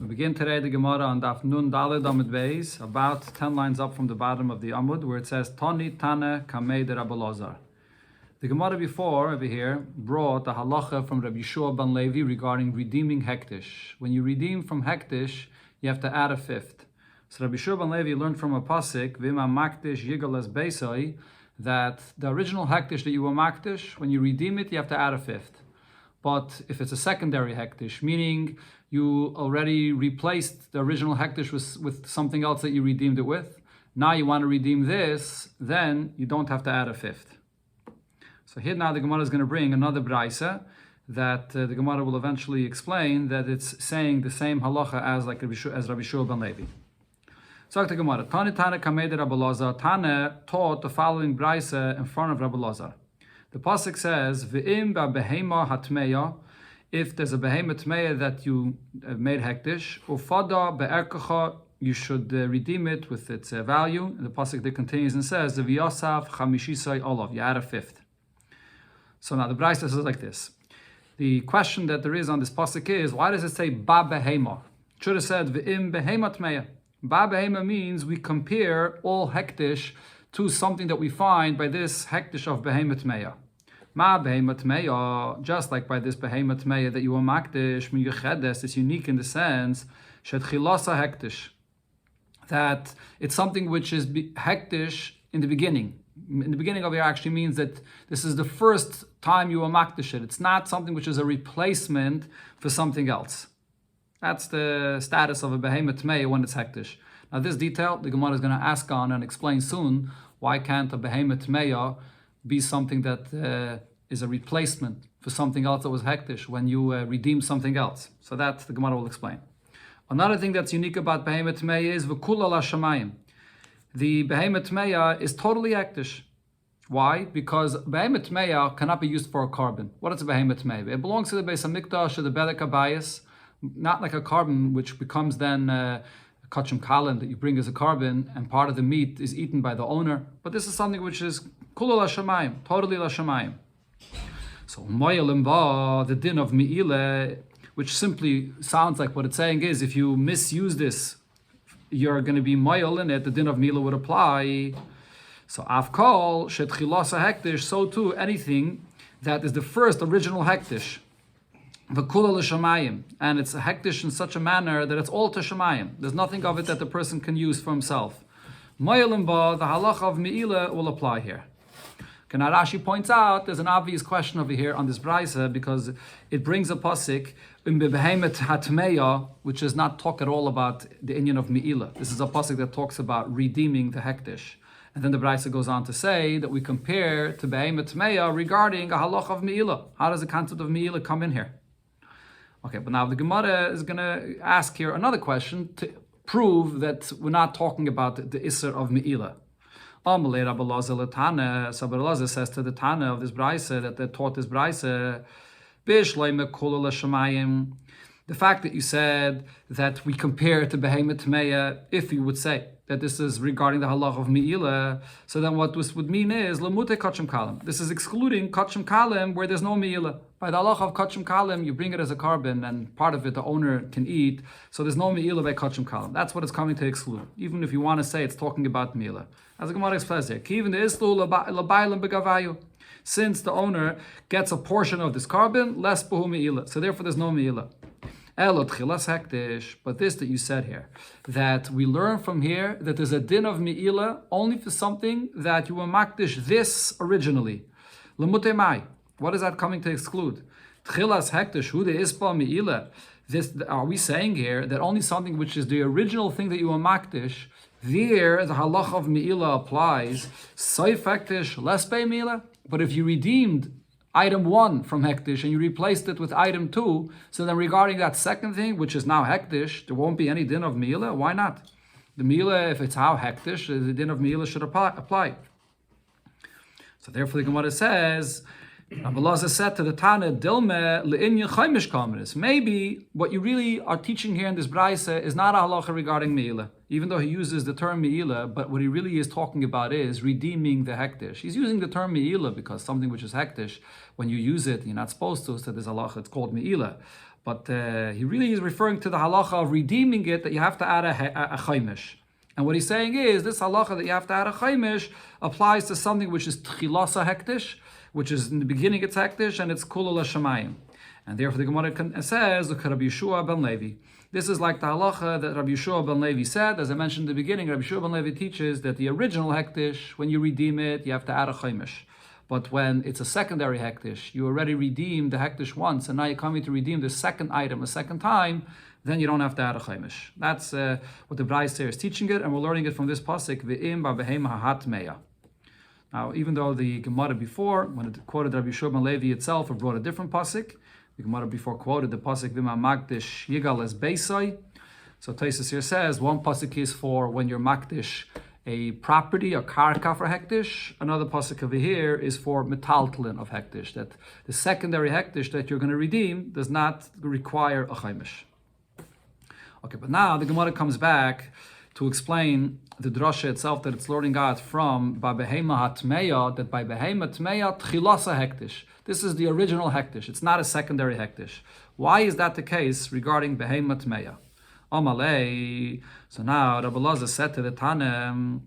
We begin today the Gemara on Daf Nun Daled Amud Beis, about 10 lines up from the bottom of the Amud, where it says Tani Tane Kamei de Rabbi Elazar. The Gemara before, over here, brought a halacha from Rabbi Yeshua ben Levi regarding redeeming hektish. When you redeem from hektish, you have to add a fifth. So Rabbi Yeshua ben Levi learned from a pasuk, V'ima maktish yigalas beisai, that the original hektish that you were maktish, when you redeem it, you have to add a fifth. But if it's a secondary hektish, meaning you already replaced the original hektish with something else that you redeemed it with, now you want to redeem this, then you don't have to add a fifth. So here now the Gemara is going to bring another braisa that the Gemara will eventually explain that it's saying the same halacha as Rabbi Yeshua ben Levi. So the Gemara, Tane Tane Kamei de Rabbi Elazar, Tane taught the following braisa in front of Rabbi Elazar. The pasuk says, "V'im ba'behema hatmeya," if there's a behema tmeya that you made hektish, ufada be'erkacha, you should redeem it with its value. And the pasuk that continues and says, "V'yasav chamishisai olav," you add a fifth. So now the Braisa says like this. The question that there is on this pasuk is, why does it say ba behema? It should have said v'im behema tmeya. Ba behema means we compare all hektish to something that we find by this hektish of behema tmeya. Ma behema tmeya, just like by this behema tmeya that you were makdish, miyuchedes, is unique in the sense shet chilasa hektish, that it's something which is hektish in the beginning. In the beginning of it actually means that this is the first time you are makdish it. It's not something which is a replacement for something else. That's the status of a behema tmeya when it's hektish. Now this detail, the Gemara is going to ask on and explain soon, why can't a behema tmeya be something that is a replacement for something else that was hektish when you redeem something else. So that the Gemara will explain. Another thing that's unique about behema tmeya is v'kula l'shamayim. The behema tmeya is totally hektish. Why? Because behema tmeya cannot be used for a carbon. What is a behema tmeya? It belongs to the Beis Hamikdash or the Bedek Habayis, not like a carbon which becomes then kachim kalim that you bring as a carbon, and part of the meat is eaten by the owner. But this is something which is kula l'shamayim, totally l'shamayim. So moyelim the din of mi'ile, which simply sounds like what it's saying is, if you misuse this, you're going to be moyel in it. The din of mi'ile would apply. So afkol shet chilasa hektish, so too anything that is the first original hektish. V'kula l'shamayim, and it's a hektish in such a manner that it's all to shamayim. There's nothing of it that the person can use for himself. Moyelim ba, the halacha of mi'ila will apply here. Okay, now Rashi points out there's an obvious question over here on this brisa because it brings a pasuk in behemet hatmeya, which does not talk at all about the inyan of mi'ila. This is a pasuk that talks about redeeming the hektish. And then the brisa goes on to say that we compare to behemet hatmeya regarding a halacha of mi'ila. How does the concept of mi'ila come in here? Okay, but now the Gemara is going to ask here another question to prove that we're not talking about the Isser of Me'ila. Amalei Rabbi Elazar Tana, so Rabbi Elazar says to the Tana of this Braisa that they taught this Braisa, Bishlei Mekula L'Shamayim, the fact that you said that we compare it to Behema Tmeya, if you would say that this is regarding the halach of Me'ila, so then what this would mean is Lamute Kachim Kalim. This is excluding Kachim Kalim where there's no Me'ila. By the halach of Kachim Kalim, you bring it as a carbon and part of it the owner can eat, so there's no Me'ila by Kachim Kalim. That's what it's coming to exclude, even if you want to say it's talking about Me'ila. As the Gemara explains here, Kivin the Islu Labaylim Begavayu. Since the owner gets a portion of this carbon, less Behu Me'ila. So therefore there's no Me'ila. But this that you said here, that we learn from here that there's a din of mi'ila only for something that you were makdish this originally. What is that coming to exclude? This, are we saying here that only something which is the original thing that you were makdish, there the halach of mi'ila applies, soif hektish, less pay mi'ila? But if you redeemed item 1 from hektish and you replaced it with item 2, so then regarding that second thing, which is now hektish, there won't be any din of mi'ila. Why not? The mi'ila, if it's how hektish, the din of mi'ila should apply. So therefore the Gemara says, Rabbi Elazar said to the Tana, Dilme le'inyan chaimish kamaris. Maybe what you really are teaching here in this brayse is not a halacha regarding mi'ila, even though he uses the term mi'ila, but what he really is talking about is redeeming the hektish. He's using the term mi'ila because something which is hektish, when you use it, you're not supposed to, so there's halacha, it's called mi'ila. But he really is referring to the halacha of redeeming it, that you have to add a chaimish. And what he's saying is, this halacha that you have to add a chaimish applies to something which is tchilasa hektish, which is in the beginning it's hektish, and it's kula l'shamayim. And therefore the Gemara says, Rabbi Yeshua ben Levi. This is like the halacha that Rabbi Yeshua ben Levi said. As I mentioned in the beginning, Rabbi Yeshua ben Levi teaches that the original hektish, when you redeem it, you have to add a chaimish. But when it's a secondary hektish, you already redeemed the hektish once, and now you're coming to redeem the second item a second time, then you don't have to add a chaimish. That's what the Brayse here is teaching it, and we're learning it from this pasuk, V'im ba'behem ha'hatmeya. Now, even though the Gemara before, when it quoted Rabbi Yeshua ben Levi itself, it brought a different pasuk. The Gemara before quoted the pasuk V'ima makdish yigal es beisai. So Taisus here says one pasuk is for when you're makdish a property, a karka for hektish. Another pasuk over here is for metaltlin of hektish, that the secondary hektish that you're going to redeem does not require a chaimish. Okay, but now the Gemara comes back to explain the drasha itself that it's learning out from by behema hatmeya, that by behema tmeya tchilasa hektish. This is the original hektish. It's not a secondary hektish. Why is that the case regarding behema tmeya? Amalei. So now Rabbi Elazar said to the Tana.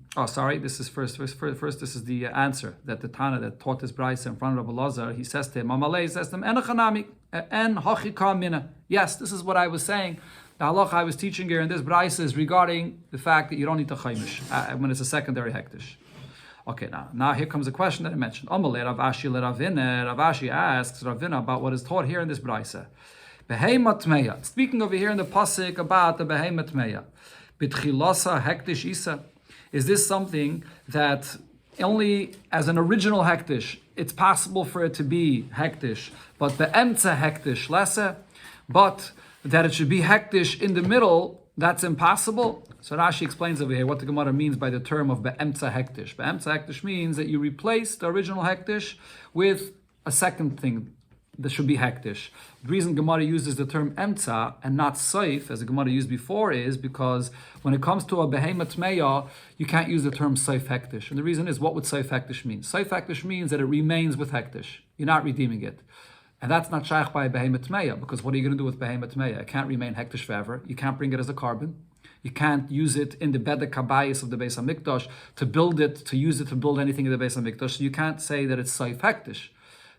This is first. First, this is the answer that the Tana that taught this brayse in front of Rabbi Elazar. He says to him, Amalei says to him, Enochanami en hachika mina. Yes, this is what I was saying. The halacha I was teaching here in this brayse is regarding the fact that you don't need to chaimish when it's a secondary hektish. Okay, now here comes a question that I mentioned. Amalei Rav Ashi le Ravina. Rav Ashi asks Ravina about what is taught here in this brayse. Behema tmeya. Speaking over here in the pasuk about the behema tmeya. B'tchilasa hektish isa. Is this something that only as an original hektish, it's possible for it to be hektish, but be'emtza hektish lesa, but that it should be hektish in the middle, that's impossible? So Rashi explains over here what the Gemara means by the term of be'emtza hektish. Be'emtza hektish means that you replace the original hektish with a second thing that should be hektish. The reason Gemara uses the term emtza and not seif, as the Gemara used before, is because when it comes to a behema tmeya, you can't use the term seif hektish. And the reason is, what would seif hektish mean? Seif hektish means that it remains with hektish. You're not redeeming it. And that's not shaykh by a behema tmeya, because what are you going to do with behema tmeya? It can't remain hektish forever. You can't bring it as a carbon. You can't use it in the bedek kabayis of the Beis HaMikdash to build it, to use it to build anything in the Beis HaMikdash. So you can't say that it's seif hektish,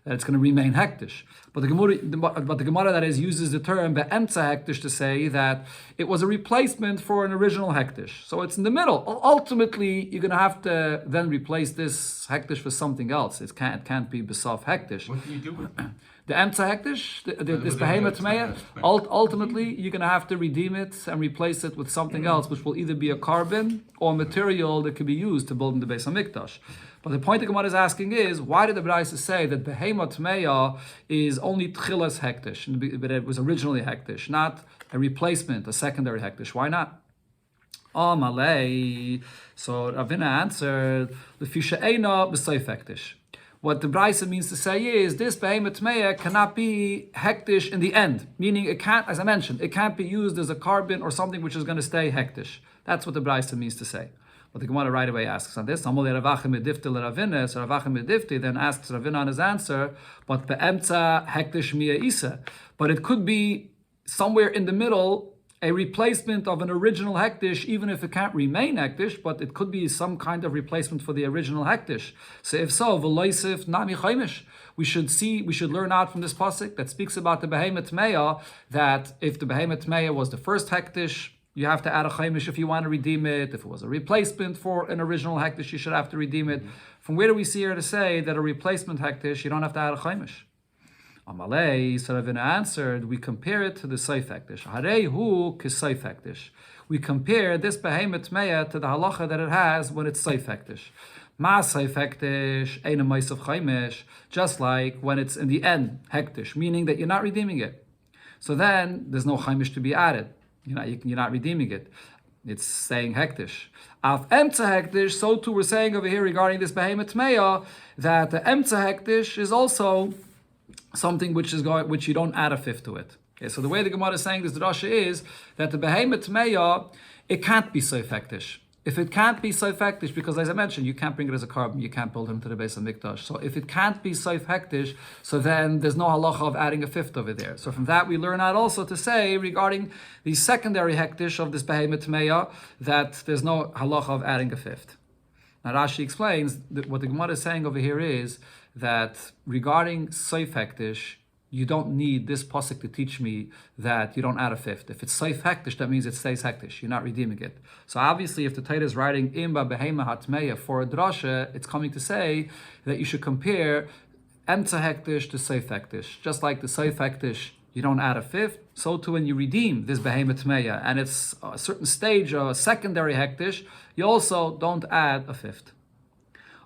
that it's going to remain hektish. But the Gemara that is uses the term be'emtza hektish to say that it was a replacement for an original hektish. So it's in the middle. Ultimately, you're going to have to then replace this hektish for something else. It can't be besaf hektish. What do you do with it? The emtza hektish, this behema tmeya, ultimately you're going to have to redeem it and replace it with something else, which will either be a carbon or material that can be used to build in the Beis HaMikdash. But the point the Gemara is asking is, why did the Brayse say that behema tmeya is only tchilas hektish, but it was originally hektish, not a replacement, a secondary hektish? Why not? Malay. So Ravina answered, Lefisha eina b'seif hektish. What the Brayse means to say is, this behema tmeya cannot be hektish in the end, meaning it can't, as I mentioned, it can't be used as a carbon or something which is going to stay hektish. That's what the Brayse means to say. But the Gemara right away asks on this. So Ravachim Medifti then asks Ravina on his answer, but be'emtza hektish miya isa. But it could be somewhere in the middle, a replacement of an original hektish, even if it can't remain hektish, but it could be some kind of replacement for the original hektish. So if so, v'loisif nami chaimish. We should learn out from this pasuk that speaks about the behema tmeya, that if the behema tmeya was the first hektish, you have to add a chaimish if you want to redeem it. If it was a replacement for an original hektish, you should have to redeem it. From where do we see here to say that a replacement hektish, you don't have to add a chaimish? Amalei, so Ravina answered, we compare it to the seif hektish. Harehu k'seif hektish. We compare this behema tmeya to the halacha that it has when it's seif hektish. Ma seif hektish, eina ma'asav chaimish, just like when it's in the end hektish, meaning that you're not redeeming it. So then there's no chaimish to be added. You're not redeeming it. It's saying hektish. Af emtza hektish, so too we're saying over here regarding this behema tmeya that the emtza hektish is also something which you don't add a fifth to it. Okay, so the way the Gemara is saying this drasha is that the behema tmeya, it can't be seif hektish. If it can't be Soif Hektish, because as I mentioned, you can't bring it as a carbon, you can't build it into the base of Mikdash. So if it can't be Soif Hektish, so then there's no halacha of adding a fifth over there. So from that we learn out also to say regarding the secondary Hektish of this Behemoth Tmeya that there's no halacha of adding a fifth. Now Rashi explains that what the Gemara is saying over here is that regarding Soif Hektish, you don't need this pasuk to teach me that you don't add a fifth. If it's Soif Hektish, that means it stays Hektish. You're not redeeming it. So obviously, if the Torah is writing Imba Behema Hatmeya for a drasha, it's coming to say that you should compare Emtza Hektish to Soif Hektish. Just like the Soif Hektish, you don't add a fifth. So too when you redeem this Behema Tmeya, and it's a certain stage of a secondary Hektish, you also don't add a fifth.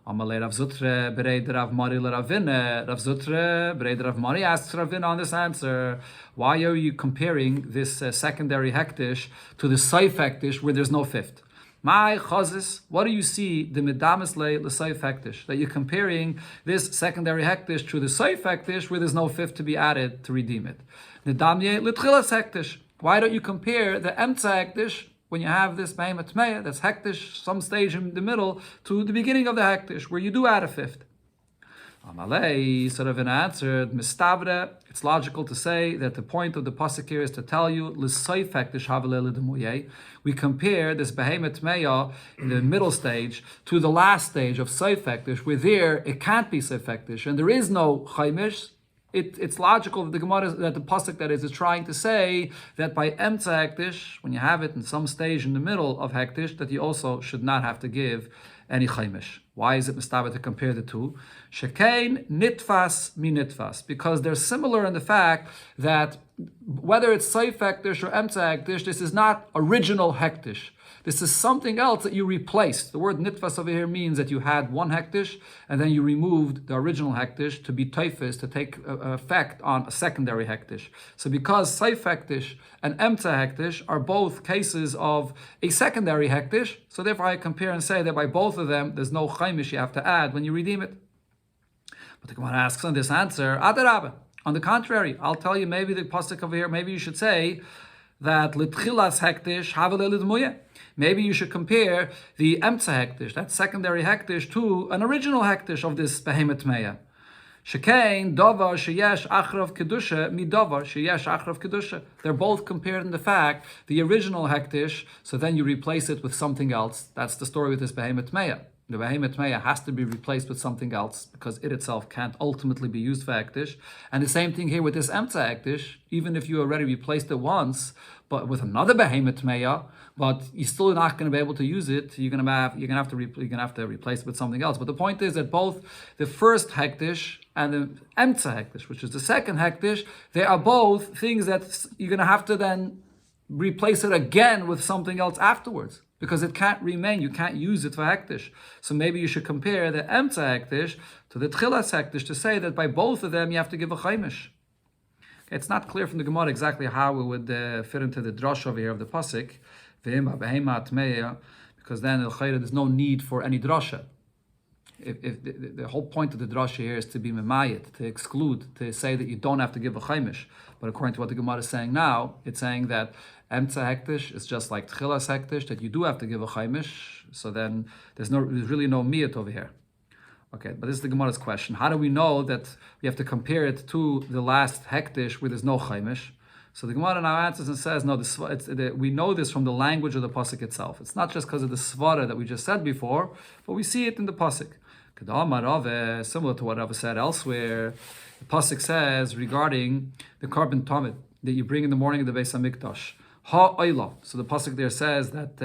Amalei Rav Zutre, Bereid Rav Mari Ravine. Rav Zutre, Bereid Rav Mari asks Ravine on this answer, why are you comparing this secondary hektish to the Soif Hektish where there's no fifth? My chazis, what do you see the Medamis Le Soif Hektish? That you're comparing this secondary hektish to the Soif Hektish where there's no fifth to be added to redeem it. Nedamye L'Tchilas Hektish. Why don't you compare the Emtza Hektish when you have this Behemoth Tmeya, that's Hektish, some stage in the middle, to the beginning of the Hektish, where you do add a fifth? Amalei sort of answered, Mistavre, it's logical to say that the point of the pasuk here is to tell you, L'Soif Hektish Havelele Demuye. We compare this Behemoth Tmeya in the middle stage to the last stage of Soif Hektish, where there it can't be Soif Hektish, and there is no Chaimish. It's logical that the Gemara, that the pasuk that is trying to say that by Emtza Hektish, when you have it in some stage in the middle of Hektish, that you also should not have to give any chaimish. Why is it mistaba to compare the two? Shekain nitfas mi nitfas, because they're similar in the fact that whether it's Soif Hektish or Emtza Hektish, this is not original Hektish. This is something else that you replaced. The word nitfas over here means that you had one hektish and then you removed the original hektish to be teifis, to take effect on a secondary hektish. So because Soif Hektish and Emtza Hektish are both cases of a secondary hektish, so therefore I compare and say that by both of them, there's no chaimish you have to add when you redeem it. But the Gemara asks on this answer, Adarabah. On the contrary, I'll tell you maybe the pasuk over here, maybe you should say that L'Tchilas Hektish Havelele Demuye. Maybe you should compare the Emtza Hektish, that secondary Hektish, to an original Hektish of this Behemoth Tmeya. Shekain Davar Sheyesh Achrav Kedusha Mi Davar Sheyesh Achrav Kedusha. They're both compared in the fact the original Hektish, so then you replace it with something else. That's the story with this Behemoth Tmeya. The Behemoth Tmeya has to be replaced with something else because it itself can't ultimately be used for Hektish. And the same thing here with this Emtza Hektish, even if you already replaced it once, but with another Behemoth Tmeya, but you're still not going to be able to use it. You're going to have to replace it with something else. But the point is that both the first Hektish and the Emtza Hektish, which is the second Hektish, they are both things that you're going to have to then replace it again with something else afterwards, because it can't remain. You can't use it for Hektish. So maybe you should compare the Emtza Hektish to the Tchilas Hektish to say that by both of them you have to give a chaimish. It's not clear from the Gemara exactly how it would fit into the drush over here of the pasuk, because then there's no need for any drasha. If the whole point of the drasha here is to be memayit, to exclude, to say that you don't have to give a chaimish. But according to what the Gemara is saying now, it's saying that Emtza Hektish is just like Tchilas Hektish, that you do have to give a chaimish. So then there's really no miyat over here. Okay, but this is the Gemara's question. How do we know that we have to compare it to the last Hektish where there's no chaimish? So the Gemara now answers and says, no, we know this from the language of the pasuk itself. It's not just because of the svara that we just said before, but we see it in the pasuk. Similar to what Rava said elsewhere, the pasuk says regarding the carbon tamid that you bring in the morning of the Beis Hamikdash. Ha-oila. So the pasuk there says that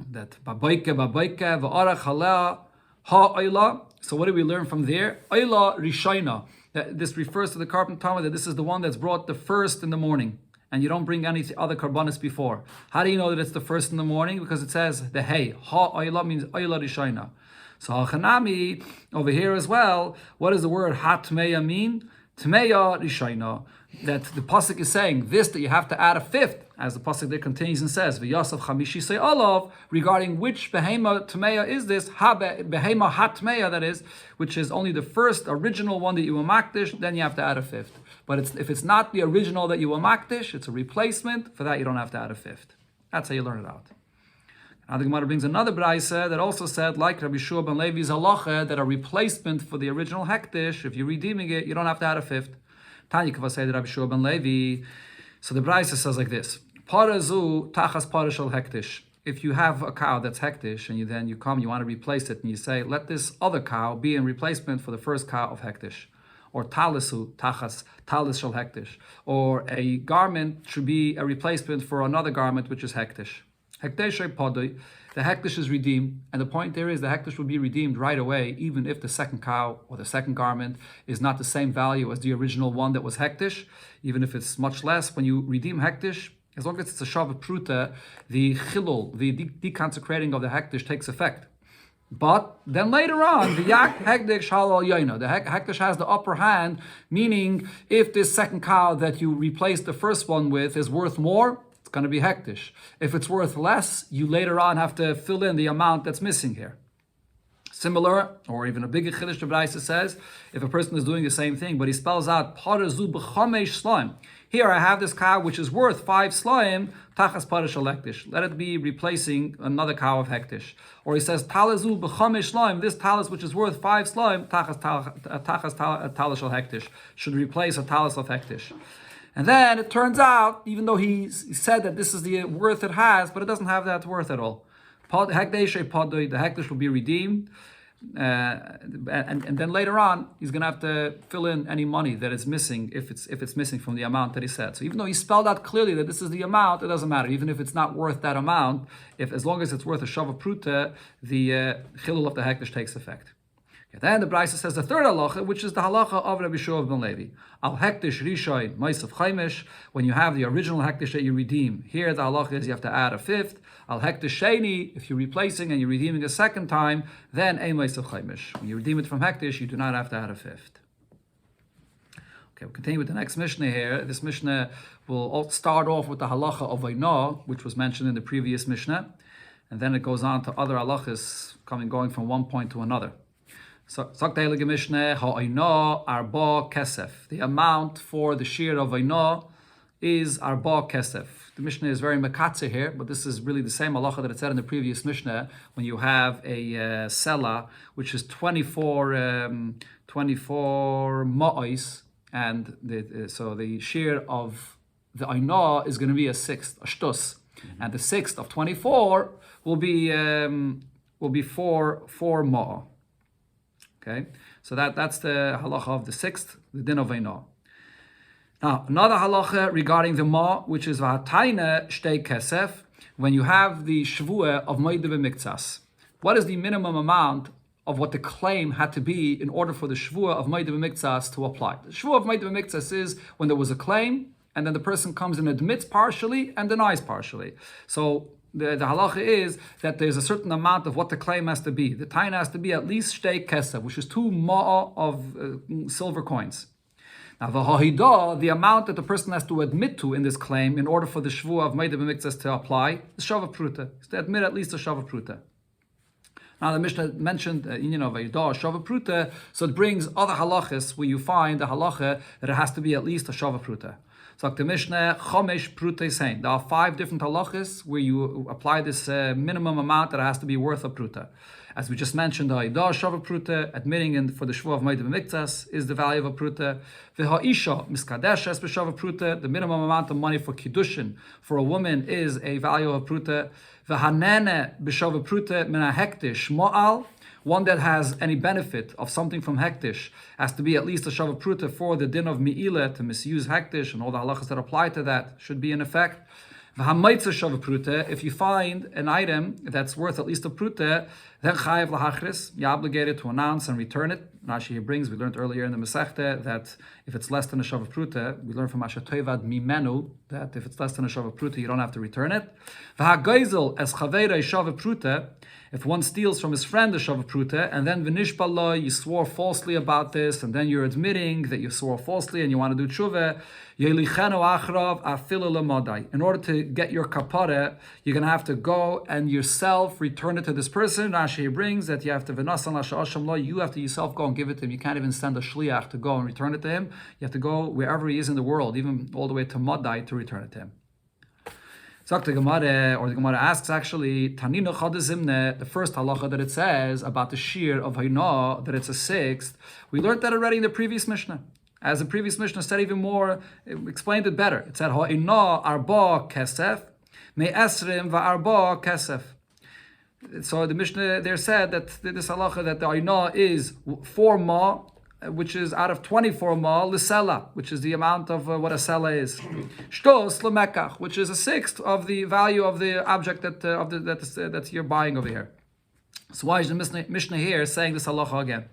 babayke v'arach halea ha-oila. So what do we learn from there? Oila rishayna. This refers to the carbon tamid, that this is the one that's brought the first in the morning, and you don't bring any other karbanis before. How do you know that it's the first in the morning? Because it says the hey, ha-oila means oila rishayna. So Hachanami over here as well, what does the word ha-tmeya mean? Tmeya rishayna. That the pasuk is saying this, that you have to add a fifth, as the pasuk there continues and says, v'yasav chamishi say olav, regarding which behema tmeya is this, behema hatmeya, that is, which is only the first original one that you will makdish, then you have to add a fifth. But if it's not the original that you will makdish, it's a replacement. For that you don't have to add a fifth. That's how you learn it out. Now the Gemara brings another brayse that also said, like Rabbi Shua ben Levi's halacha, that a replacement for the original hektish, if you're redeeming it, you don't have to add a fifth. Tanya Kavasei Rabbi Shua ben Levi. So the brayse says like this: Parazu tachas parashal hektish. If you have a cow that's hektish and you want to replace it, and you say, let this other cow be in replacement for the first cow of hektish, or talisu tachas talis shal hektish, or a garment should be a replacement for another garment which is hektish. Hektish podoi, the hektish is redeemed, and the point there is the hektish will be redeemed right away, even if the second cow or the second garment is not the same value as the original one that was hektish, even if it's much less. When you redeem hektish, as long as it's a shava pruta, the chilul, the deconsecrating of the hektish takes effect. But then later on, the hektish halal yaina, the hektish has the upper hand, meaning if this second cow that you replaced the first one with is worth more, it's going to be hektish. If it's worth less, you later on have to fill in the amount that's missing here. Similar, or even a bigger chiddush, the Braisa says, if a person is doing the same thing, but he spells out parazu b'chamesh slaim. Here I have this cow which is worth 5 slaim, tachas parashal hektish. Let it be replacing another cow of hektish. Or he says talazu b'chamesh slaim. This talis which is worth 5 slaim, tachas talis shal hektish, should replace a talis of hektish. And then it turns out, even though he said that this is the worth it has, but it doesn't have that worth at all. The hektish will be redeemed, and then later on he's going to have to fill in any money that is missing if it's missing from the amount that he said. So even though he spelled out clearly that this is the amount, it doesn't matter. Even if it's not worth that amount, as long as it's worth a shava pruta, the chilul of the hektish takes effect. Okay, then the Braisa says the third halacha, which is the halacha of Rabbi Shua ben Levi. Al hektish rishoy ma'asav chaimish. When you have the original hektish that you redeem, here the halacha is you have to add a fifth. Al hektish sheni, if you're replacing and you're redeeming a second time, then a ma'asav chaimish. When you redeem it from hektish, you do not have to add a fifth. Okay, we'll continue with the next Mishnah here. This Mishnah will start off with the halacha of Vaynah, which was mentioned in the previous Mishnah, and then it goes on to other halachas going from one point to another. So, the amount for the shear of Vaynah is arba kesef. The Mishnah is very mekatze here, but this is really the same halacha that it said in the previous Mishnah. When you have a sela, which is 24 ma'os, and so the shear of the Vaynah is going to be a sixth, a shtus, and the sixth of 24 will be 4 ma'ah. Okay, so that's the halacha of the sixth, the din of Vaynah. Now, another halacha regarding the ma, which is v'hatayne shtei kesef, when you have the shvuah of Moed B'Miktsas. What is the minimum amount of what the claim had to be in order for the shvuah of Moed B'Miktsas to apply? The shvuah of Moed B'Miktsas is when there was a claim, and then the person comes and admits partially and denies partially. So the halacha is that there's a certain amount of what the claim has to be. The taina has to be at least shtei kesef, which is 2 ma'ah of silver coins. Now, the amount that the person has to admit to in this claim in order for the shvuah of Moed B'Miktsas to apply is shava pruta. Is to admit at least a shava pruta. Now, the Mishnah mentioned shava pruta, so it brings other halachas where you find the halacha that it has to be at least a shava pruta. So the Mishnah, chomesh prutei sein. There are 5 different halachas where you apply this minimum amount that it has to be worth a pruta. As we just mentioned, the shava pruta, admitting for the shvuah of Moed B'Miktsas is the value of a pruta. V'ha'isha miskadeshes b'shava pruta, the minimum amount of money for kiddushin for a woman is a value of a pruta. V'hanene b'shava pruta mina hektish mo'al. One that has any benefit of something from hektish has to be at least a shava pruta for the din of mi'ila, to misuse hektish, and all the halachas that apply to that should be in effect. V'hamaitza shava pruta, if you find an item that's worth at least a pruta, then chayav lahachris, you're obligated to announce and return it. Rashi here brings, we learned earlier in the Masechta that if it's less than a shava pruta, we learned from Asher Toivad Mimenu that if it's less than a shava pruta, you don't have to return it. V'hagaizel es chaveira shava pruta, if one steals from his friend a shava pruta, and then v'nishbala, you swore falsely about this, and then you're admitting that you swore falsely and you want to do tshuva, in order to get your kapara, you're going to have to go and yourself return it to this person. Rashi brings that you have to you have to yourself go and give it to him. You can't even send a shliach to go and return it to him. You have to go wherever he is in the world, even all the way to Madai, to return it to him. Sagt the Gemara, or the Gemara asks actually, Tanina Chodezimne, the first halacha that it says about the shear of Haina, that it's a sixth, we learned that already in the previous Mishnah. As the previous Mishnah said even more, it explained it better. It said, Haina arba kesef, me esrim va'arba kesef. So the Mishnah there said that this halacha that the Haina is 4 ma, which is out of 24 ma, l'sela, which is the amount of what a sela is. Shtos l'mekach, which is a sixth of the value of the object that you're buying over here. So why is the Mishnah here saying this halacha again?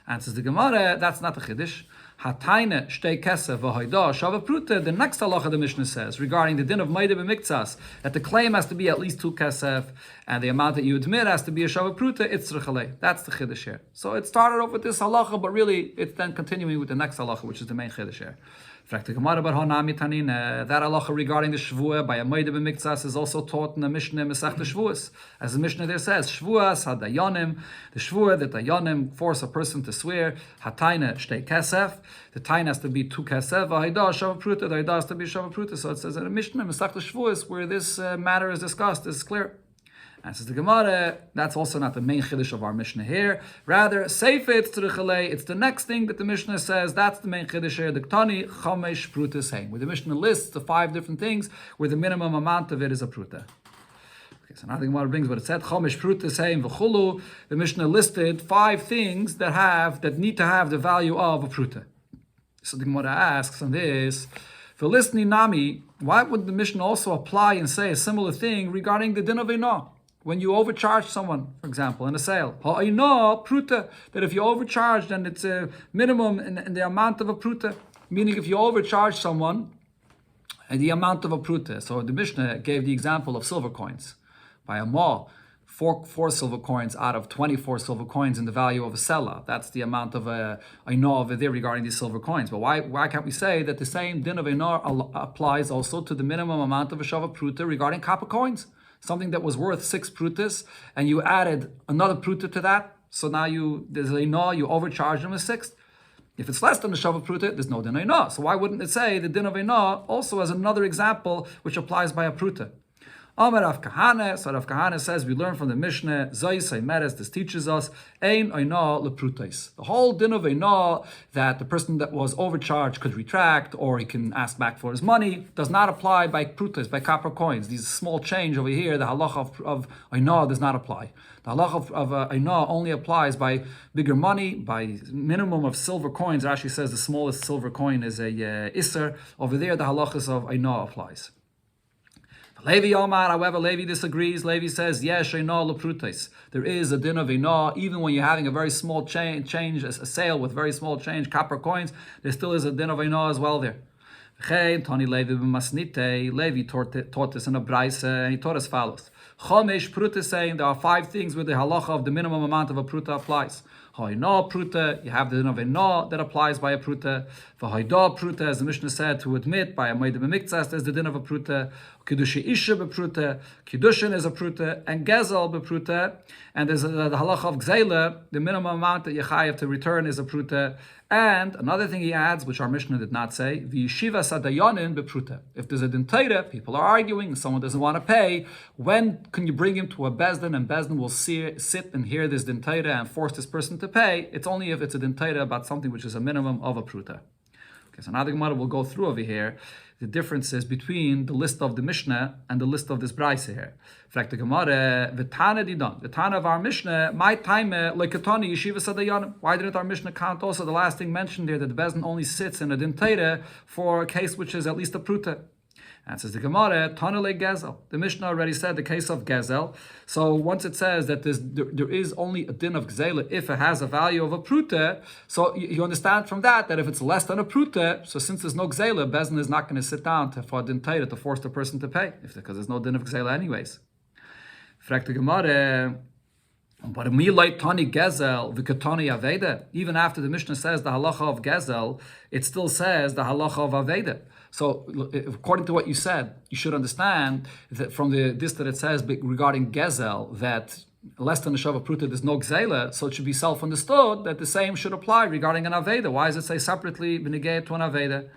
Answers the Gemara, that's not a chiddush. Hataine shtei kesef v'hoida shava pruta. The next halacha the Mishnah says regarding the din of Bava Metzia that the claim has to be at least 2 kesef and the amount that you admit has to be a shava pruta. It's tzrichalei. That's the chiddush here. So it started off with this halacha, but really it's then continuing with the next halacha, which is the main chiddush here. That halacha regarding the shvuah by a Bava Metzia is also taught in the Mishnah Masechta Shvuas. As the Mishnah there says, Shvuas hadayanim, the shvuah that dayanim force a person to swear, hataina shtei kesef, the tain has to be 2 kesef, v'haida shava pruta, the haida has to be shava pruta. So it says in the Mishnah Masechta Shvuas where this matter is discussed, is clear. And says the Gemara, that's also not the main chiddush of our Mishnah here. Rather, seifet tzrichalei, it's the next thing that the Mishnah says, that's the main chiddush here. The Ktani chamesh pruta saying, where the Mishnah lists the 5 different things, where the minimum amount of it is a pruta. Okay, so now the Gemara brings what it said, chamesh pruta saying v'chulu. The Mishnah listed 5 things that need to have the value of a pruta. So the Gemara asks on this, for listening nami, why would the Mishnah also apply and say a similar thing regarding the din of Einah? When you overcharge someone, for example, in a sale, ha'inah pruta, that if you overcharge, then it's a minimum in the amount of a pruta. Meaning, if you overcharge someone, the amount of a pruta. So the Mishnah gave the example of silver coins. By a ma, 4 silver coins out of 24 silver coins in the value of a sela. That's the amount of a Einah over there regarding these silver coins. But why can't we say that the same din of Einah applies also to the minimum amount of a shava pruta regarding copper coins? Something that was worth 6 prutas, and you added another pruta to that, so now there's a no, you overcharge them a 6th. If it's less than the shava pruta, there's no din of no. So why wouldn't it say the din of no also as another example which applies by a pruta? Amar Rav Kahane, so Rav Kahane says, we learn from the Mishnah, Zay Meres, this teaches us, Ein Einah leprutais. The whole din of Einah, that the person that was overcharged could retract, or he can ask back for his money, does not apply by prutais, by copper coins. These small change over here, the halacha of Einah does not apply. The halacha of Einah only applies by bigger money, by minimum of silver coins. Rashi says the smallest silver coin is a Isser. Over there, the halachas of Einah applies. Levi Omar, however, Levi disagrees. Levi says, yes, Einah leprutais. There is a din of Einah, even when you're having a very small change, a sale with very small change, copper coins, there still is a din of Einah as well there. Tani Levi b'masnite, Levi taught this in a braise, and he taught as follows. Chomesh pruta saying there are 5 things where the halacha of the minimum amount of a pruta applies. Ha'inah pruta, you have the din of Einah that applies by a pruta. V'ha'ida pruta, as the Mishnah said, to admit by a Bava Metzia, there's the din of a pruta. Kiddushi isha bepruta, kiddushin is a pruta, and gezel bepruta, and there's the halacha of gzela, the minimum amount that you have to return is a pruta. And another thing he adds, which our Mishnah did not say, v'yeshiva sadayanin bepruta. If there's a din Torah, people are arguing, someone doesn't want to pay, when can you bring him to a bezdin, and bezdin will sit and hear this din Torah and force this person to pay? It's only if it's a din Torah about something which is a minimum of a pruta. Okay, so now the Gemara will go through over here the differences between the list of the Mishnah and the list of this Braise here. In fact, the Gemara, the Tana of our Mishnah, my time lekatani yeshiva sadayanim. Why didn't our Mishnah count also the last thing mentioned there that the Bezdin only sits in a din Torah for a case which is at least a pruta? And says the Gemara, Tanale Gezel. The Mishnah already said the case of Gezel. So once it says that there is only a din of Gzela if it has a value of a pruta, so you understand from that if it's less than a pruta, so since there's no Gzela, Bezdin is not going to sit down for a din Torah to force the person to pay, because there's no din of Gzela anyways. Fragt the Gemara, but me like Tani Gezel, Vikatani Aveda. Even after the Mishnah says the halacha of Gezel, it still says the halacha of Aveda. So, according to what you said, you should understand that from this that it says regarding Gezel that less than a Shava Pruta there's no Gzela, so it should be self-understood that the same should apply regarding an Aveda. Why does it say separately B'negei to an Aveda?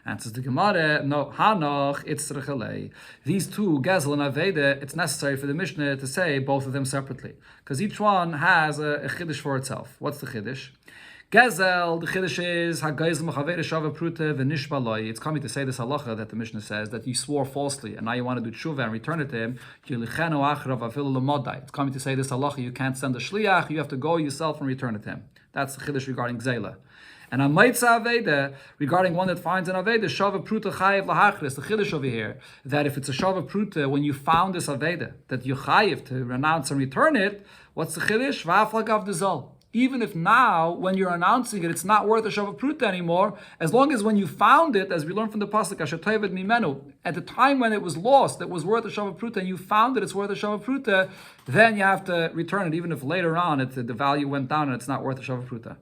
Answers the Gemara, no, Hanoch, Itzrachalei. These two, Gezel and Aveda, it's necessary for the Mishnah to say both of them separately. Because each one has a Chiddush for itself. What's the Chiddush? Gezel, the Chiddush is, HaGezel Mechaveda Shava Pruta V'nishba Loi. It's coming to say this halacha that the Mishnah says, that you swore falsely, and now you want to do tshuva and return it to him. It's coming to say this halacha, you can't send a shliach, you have to go yourself and return it to him. That's the Chiddush regarding Gzela. And on Maitza Aveda, regarding one that finds an Aveda, Shava Pruta Chayiv Lahachris, the Chiddush over here, that if it's a Shava Pruta, when you found this Aveda, that you Chayiv to renounce and return it, what's the Chiddush? V'aflagav Dezol. Even if now, when you're announcing it, it's not worth a Shava Pruta anymore, as long as when you found it, as we learned from the Pasuk, Ashatoyvet Mimenu, at the time when it was lost, it was worth a Shava Pruta, and you found it, it's worth a Shava Pruta, then you have to return it, even if later on the value went down and it's not worth a Shava Pruta.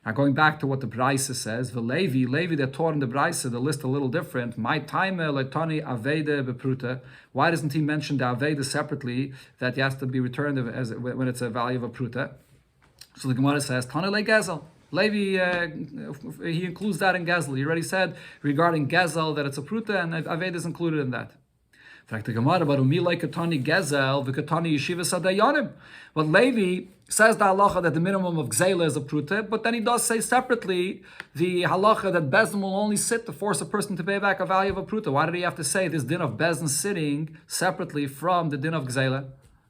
Now going back to what the Braisa says, Levi that taught in the Braisa, the list a little different. My time letani aveda bepruta. Why doesn't he mention the aveda separately, that he has to be returned as when it's a value of a pruta? So the Gemara says, Tana le gezel. Levi, he includes that in gezel. He already said regarding gezel that it's a pruta, and aveda is included in that. In fact, the Gemara, but katani gezel v'katani yeshiva sadayanim. But Levi says the halacha that the minimum of gzela is a pruta, but then he does say separately the halacha that Bezdin will only sit to force a person to pay back a value of a pruta. Why did he have to say this din of Bezdin sitting separately from the din of gzela?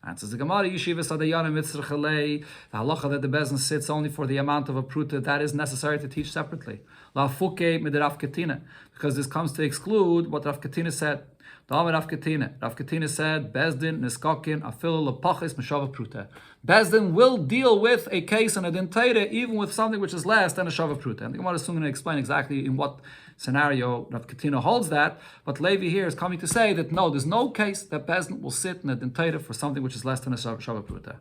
Answers the Gemara, yeshiva sadayanim mitzrachalei. The halacha that the Bezdin sits only for the amount of a pruta, that is necessary to teach separately. La fuke mid Rav Katina, because this comes to exclude what Rav Katina said. Rav Katina said, Bezdin niskakin afil lepachis meshava pruta. Bezdin will deal with a case and a din teire even with something which is less than a shava pruta. And the Gemara is soon going to explain exactly in what scenario Rav Katina holds that. But Levi here is coming to say that no, there's no case that Bezdin will sit in a din teire for something which is less than a shava pruta.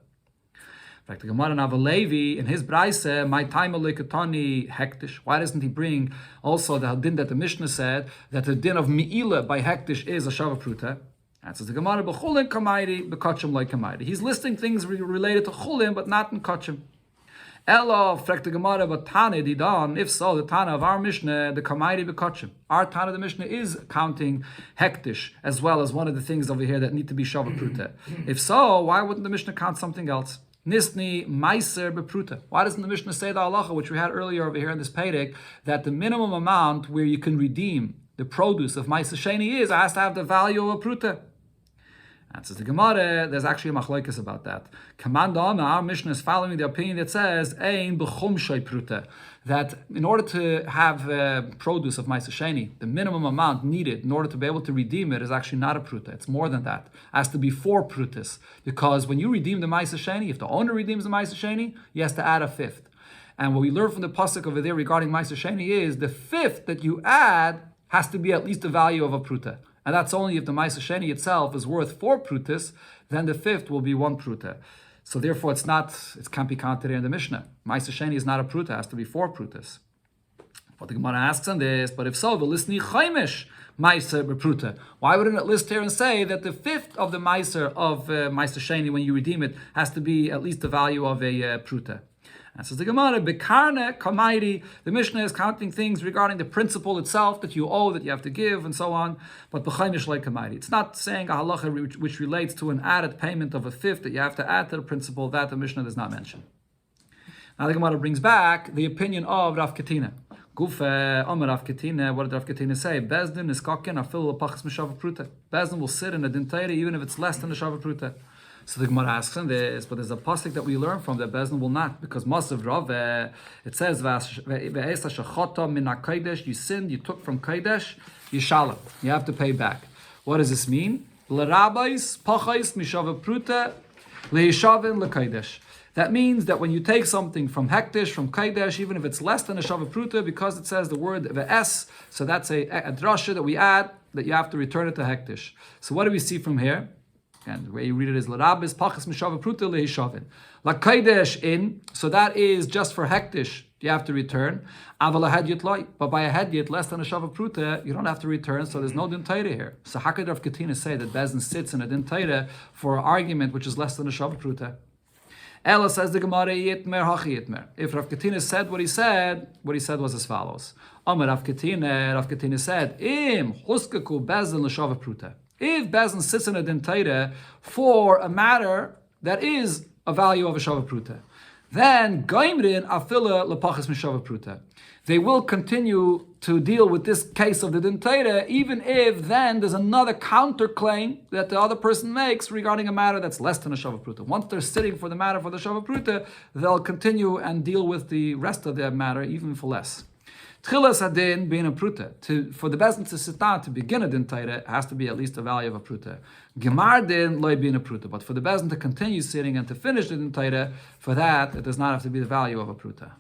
In fact, the Gemara Nava Levi in his Braise, my time lekatani hektish. Why doesn't he bring also the din that the Mishnah said that the din of mi'ila by hektish is a shava pruta? Answers the Gemara, b'chulin kamayri b'kachim like kamayri. He's listing things related to chulin, but not in kachim. Elo, fragt the Gemara, but Tane didan. If so, the Tana of our Mishnah, the kamayri b'kachim. Our Tana, the Mishnah, is counting hektish as well as one of the things over here that need to be shava pruta. If so, why wouldn't the Mishnah count something else? Nisni meiser bepruta. Why doesn't the Mishnah say the halacha, which we had earlier over here in this Perek, that the minimum amount where you can redeem the produce of meiser sheni is, it has to have the value of a pruta? Answers the Gemara, there's actually a machlokes about that. Our Mishnah is following the opinion that says, Ein b'chum shay pruta, that in order to have produce of meiser sheni, the minimum amount needed in order to be able to redeem it is actually not a pruta. It's more than that. It has to be 4 prutas. Because when you redeem the meiser sheni, if the owner redeems the meiser sheni, he has to add a 5th. And what we learn from the pasuk over there regarding meiser sheni is the 5th that you add has to be at least the value of a pruta. And that's only if the meiser sheni itself is worth 4 prutas, then the 5th will be 1 pruta. So therefore, it can't be counted in the Mishnah. Meiser sheni is not a pruta; it has to be 4 prutas. But the Gemara asks on this. But if so, the listni chaimish meiser bepruta. Why wouldn't it list here and say that the 5th of the meiser of meiser sheni, when you redeem it, has to be at least the value of a pruta? And says the Gemara, bekarne kamairi. The Mishnah is counting things regarding the principle itself that you owe, that you have to give, and so on. But b'chaimish like kamairi. It's not saying a halacha which relates to an added payment of a 5th that you have to add to the principle. That the Mishnah does not mention. Now the Gemara brings back the opinion of Rav Katina. Gufe Omer Rav Katina. What did Rav Katina say? Bezdin is kaken afil pachas mishava pruta. Bezdin will sit in a din teire even if it's less than a shava pruta. So the Gemara asks on this, but there's a pasuk that we learn from that Bezdin will not, because Masav Rav, it says, you sinned, you took from Kodesh, Yishalem. You have to pay back. What does this mean? That means that when you take something from Hektish, from Kodesh, even if it's less than a Shava Pruta, because it says the word Ve'es, so that's a drasha that we add, that you have to return it to Hektish. So what do we see from here? And the way you read it is L'Rabis Pachas Mishava Pruta Lehishavin. La Kodesh in, so that is just for Hektish, you have to return. Aval Hedyet Loi, but by a Hedyet less than a Shava Pruta, you don't have to return, so there's no Din Teire here. So how could Rav Katina say that Bezdin sits in a Din Teire for an argument which is less than a Shava Pruta? Ella says the Gemara Yitmer Hachi Yitmer. If Rav Katina said what he said was as follows. Amar Rav Katina said, Im Huskaku Bezin L'Shava Pruta. If Bezin sits in a din Torah for a matter that is a value of a Shava Pruta, then Gaimrin Afila Lepachas Mishava Pruta. They will continue to deal with this case of the din Torah, even if then there's another counterclaim that the other person makes regarding a matter that's less than a Shava Pruta. Once they're sitting for the matter for the Shava Pruta, they'll continue and deal with the rest of the matter even for less. Tchilas adin being a pruta. For the bezin to sit down to begin a din Torah, has to be at least a value of a pruta. Gemar din loy being a pruta. But for the bezin to continue sitting and to finish the din Torah, for that it does not have to be the value of a pruta.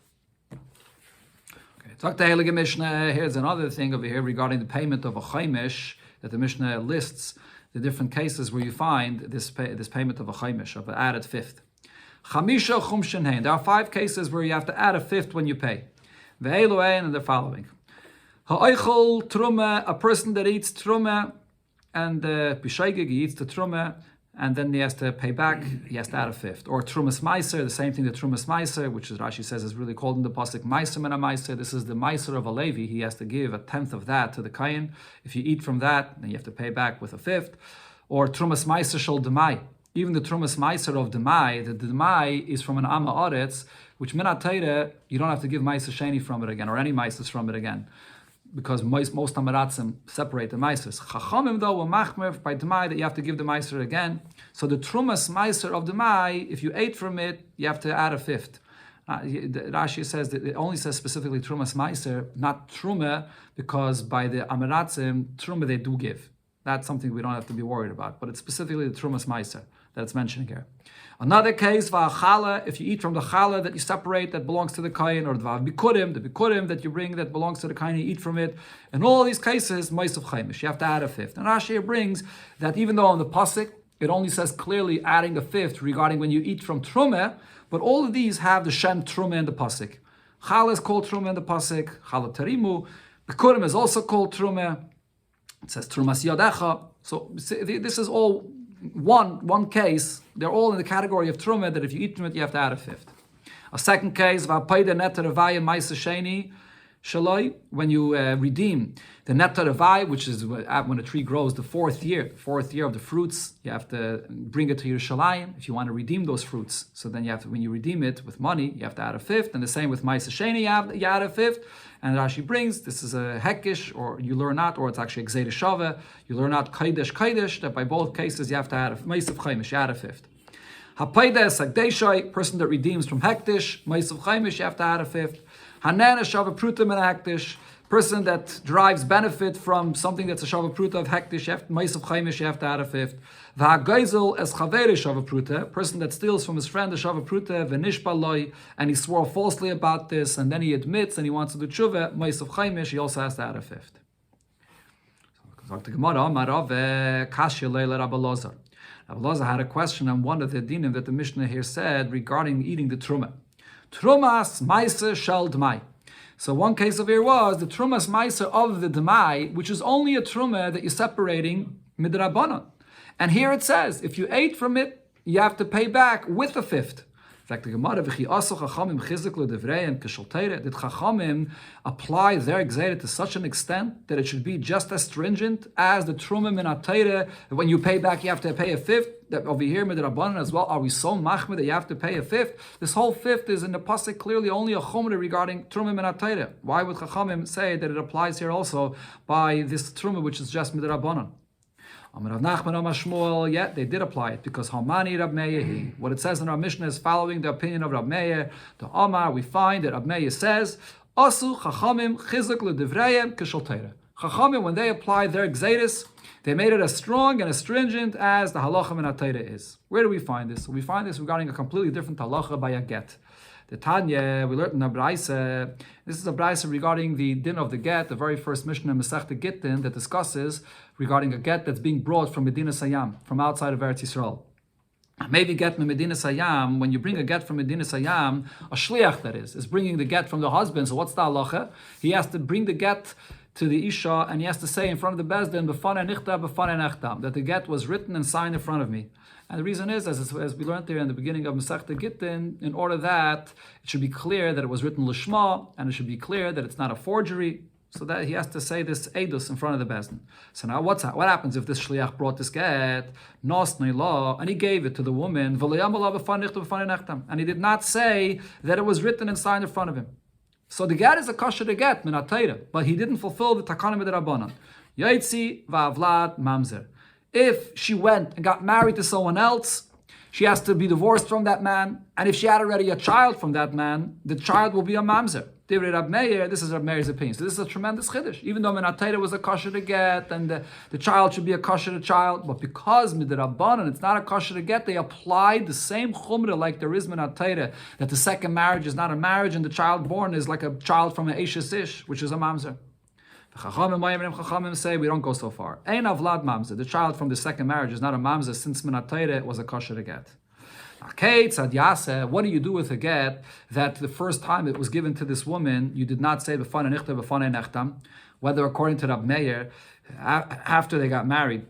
Okay, talk to Heilige Mishnah. Here's another thing over here regarding the payment of a chaimish that the Mishnah lists the different cases where you find this payment of a chaimish, of an added fifth. Chamisha chumshin hein. There are 5 cases where you have to add a fifth when you pay. And the following. Ha'oichel truma, a person that eats truma, and b'shaygig, he eats the truma, and then he has to pay back, he has to add a fifth. Or trumas meiser, the same thing, the trumas meiser, which is Rashi says is really called in the pasuk meiser mena meiser. This is the meiser of a Levi. He has to give a tenth of that to the kayin. If you eat from that, then you have to pay back with a fifth. Or trumas meiser shel demai. Even the trumas meiser of demai, the demai is from an amma aretz, which minat Torah, you don't have to give meiser sheni from it again, or any meisers from it again, because most amaratzim separate the meisers. Chachamim though were machmer by demai that you have to give the meiser again. So the trumas meiser of demai, if you ate from it, you have to add a fifth. Rashi says that it only says specifically trumas meiser, not truma, because by the amaratzim truma they do give. That's something we don't have to be worried about, but it's specifically the trumas meiser that it's mentioning here. Another case, va'achala, if you eat from the chala that you separate that belongs to the kain, or the bikurim that you bring that belongs to the kain, you eat from it. In all these cases, meisav chaimish, you have to add a fifth. And Rashi brings that even though on the pasuk it only says clearly adding a fifth regarding when you eat from trumah, but all of these have the shem trumah in the pasuk. Chala is called trumah in the pasuk, chala tarimu. Bikurim is also called trumah. It says trumas yadecha. So this is all one case. They're all in the category of truma that if you eat from it, you have to add a fifth. A second case, when you redeem the netar avai, which is when a tree grows, the fourth year of the fruits, you have to bring it to Yerushalayim if you want to redeem those fruits. So then you have to, when you redeem it with money, you have to add a fifth, and the same with ma'aseh sheni, you add a fifth. And Rashi brings, this is a hekish, or you learn out, or it's actually a gzeira shava. You learn out kaidesh, that by both cases you have to add a ma'aseh chaimish, you add a fifth. Hapaides hagdeshai, person that redeems from hektish, ma'aseh chaimish, you have to add a fifth. Hanana shava pruta min hektish, person that derives benefit from something that's a shava pruta of hektish, ma'aseh chaimish, you have to add a fifth. V'hagaizel es chavere shava pruta, person that steals from his friend the shava pruta, v'nishba loy, and he swore falsely about this, and then he admits and he wants to do tshuva, ma'aseh chaimish, he also has to add a fifth. Dr. Gemara, Marav Kashya Leila Rabbi Loza. Rabbi Loza had a question on one of the dinim that the Mishnah here said regarding eating the truma. Trumas ma'aser shel d'mai. So one case of here was the trumas ma'aser of the d'mai, which is only a truma that you're separating midrabanan. And here it says, if you ate from it, you have to pay back with a fifth. In fact, the Gemara, did Chachamim apply their gzeira to such an extent that it should be just as stringent as the truma min atayre? When you pay back, you have to pay a fifth. That over here, midrabanan as well, are we so machmir that you have to pay a fifth? This whole fifth is in the pasuk clearly only a chumrah regarding truma min atayre. Why would Chachamim say that it applies here also by this truma, which is just midrabanan? Rav Nachman Amar Shmuel, yet they did apply it because Hamani Rab Meir. What it says in our Mishnah is following the opinion of Rab Meir. The Amar, we find that Rab Meir says, Asu Chachamim Chizuk LeDivrayim Kishal Teira. Chachamim, when they applied their gzeiris, they made it as strong and as stringent as the halacha min HaTeira is. Where do we find this? We find this regarding a completely different halacha by a get. The Tanya, we learned in a Braisa, this is a Braisa regarding the din of the get, the very first Mishnah in Masechta Gittin that discusses regarding a get that's being brought from Medina Sayyam, from outside of Eretz Yisrael. Maybe get from Medina Sayyam, when you bring a get from Medina Sayyam, a shliach that is bringing the get from the husband. So what's the halacha? He has to bring the get to the Isha, and he has to say in front of the Bezdin, B'fanei nichta, b'fanei nechtam, that the get was written and signed in front of me. And the reason is, as we learned there in the beginning of Masechta Gittin, in order that it should be clear that it was written Lishma, and it should be clear that it's not a forgery, so that he has to say this Eidus in front of the Bezdin. So now what happens if this Shliach brought this get, Nosnei law, and he gave it to the woman, and he did not say that it was written and signed in front of him. So the get is a kosher to get, min atayra, but he didn't fulfill the takanim d'Rabbanan. Yaitzi va'avlad mamzer. If she went and got married to someone else, she has to be divorced from that man, and if she had already a child from that man, the child will be a mamzer. Rab Meir, this is Rab Meir's opinion. So this is a tremendous chiddush. Even though Minatayra was a kosher to get, and the child should be a kosher to child, but because midrabanan it's not a kosher to get, they applied the same chumrah like there is Minatayra, that the second marriage is not a marriage, and the child born is like a child from an Eishes Ish, which is a mamzer. The Chachamim say we don't go so far. Ein avlad mamzer. The child from the second marriage is not a mamzer, since Minatayra was a kosher to get. What do you do with a get that the first time it was given to this woman, you did not say b'fanei nichta, b'fanei nechtam, whether according to Rab Meir, after they got married,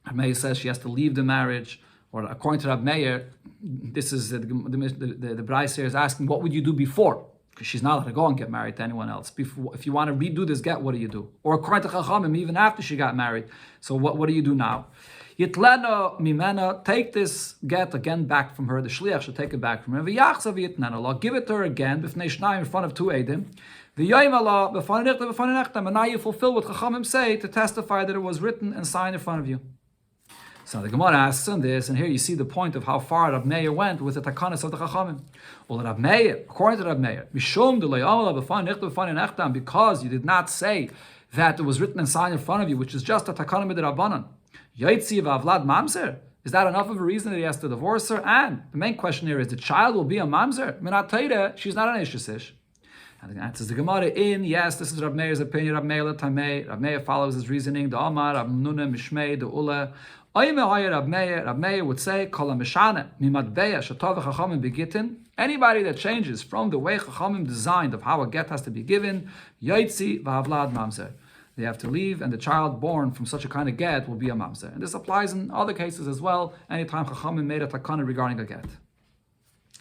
Rab Meir says she has to leave the marriage, or according to Rab Meir, this is the Bryce here is asking, what would you do before? Because she's not allowed to go and get married to anyone else. Before, if you want to redo this get, what do you do? Or according to Chachamim, even after she got married, so what do you do now? Yitlena mimena, take this get again back from her. The shliach should take it back from her. V'yachzav yitnena, give it to her again b'fnei shnayim, in front of two edim. V'yoyim Allah b'fanei nichta b'fanei nechtam, and now you fulfill what Chachamim say to testify that it was written and signed in front of you. So the Gemara asks on this, and here you see the point of how far Rab Meir went with the takanas of the Chachamim. Well, Rab Meir, according to Rab Meir, mishum d'loyim Allah b'fanei nichta b'fanei nechtam, because you did not say that it was written and signed in front of you, which is just a takanim d'Rabbanan. Yaitzi v'avlad mamzer. Is that enough of a reason that he has to divorce her? And the main question here is, the child will be a mamzer. Minat Torah, she's not an Eishes. And the answer is the Gemara in, yes, this is Rab Meir's opinion. Rab Meir l'tamei. Rab Meir follows his reasoning. The Omar, Rab Nuna, Mishmei, the Ula. Rab Meir would say, Kol ha-mishane, mimatbeya, shetov v'chachamim begitin. Anybody that changes from the way Chachamim designed of how a get has to be given, Yaitzi v'avlad mamzer. They have to leave, and the child born from such a kind of get will be a mamzer. And this applies in other cases as well, anytime Chachamim made a takana regarding a get.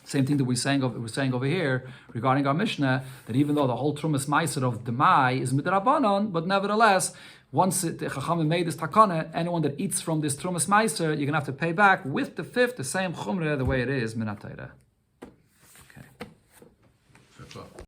Same thing that we're saying over here regarding our Mishnah, that even though the whole Trumas Meiser of Demai is midrabanan, but nevertheless, once the Chachamim made this takana, anyone that eats from this Trumas Meiser, you're going to have to pay back with the fifth, the same chumrah, the way it is, minat Torah. Okay.